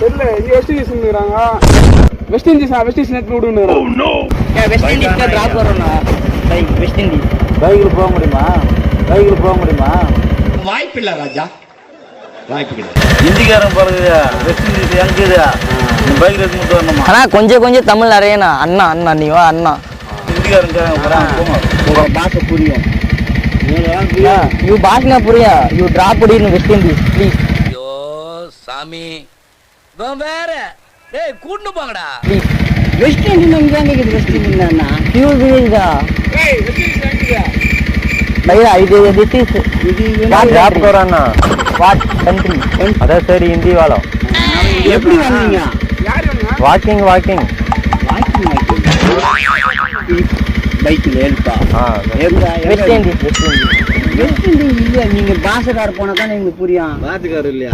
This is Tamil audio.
தெரியல இங்க வெஸ்ட் இண்டீஸ் இருக்காங்க. வெஸ்ட் இண்டீஸ் நெட் விடுங்க. வெஸ்ட் இண்டீஸ்ல டிராப் வரோம்னா வெஸ்ட் இண்டீஸ் பைக்கில் போக முடியுமா? வாய்ப்பு இல்ல ராஜா, வாய்ப்பு கிடையாது. இந்திக்காரன் பாருங்க, வெஸ்ட் இண்டீஸ் எங்குது பைக்கில் எடுத்து மட்டும் வரணுமா? ஆனா கொஞ்சம் தமிழ் நிறையண்ணா. அண்ணா நீ வா அண்ணா. இந்திக்காரன் உங்க பாஷை புரியும். யூ பாஷா புரியா? You drop in west Indies please. ஐயோ சாமி வேற கூட்டு போங்கடா. ப்ளீஸ் வெஸ்ட் இண்டீஸ் இங்கே கேக்குது. வெஸ்ட் இண்டீஸ்னா பியூர் வில்லேஜா பையா? இது திஸ் இஸ் ड्रॉप कराना வாட் கண்ட்ரி? अरे सर हिंदी वाला எப்படி வந்தீங்க? யார் வேணுங்க? वॉकिंग பைக்கில் ஏற்பா வெஸ்ட் இண்டீஸ் வெஸ்ட் இண்டீஸ் இல்ல. நீங்க பாஷக்கார போனா தான் எங்களுக்கு புரியும். बात कर लिया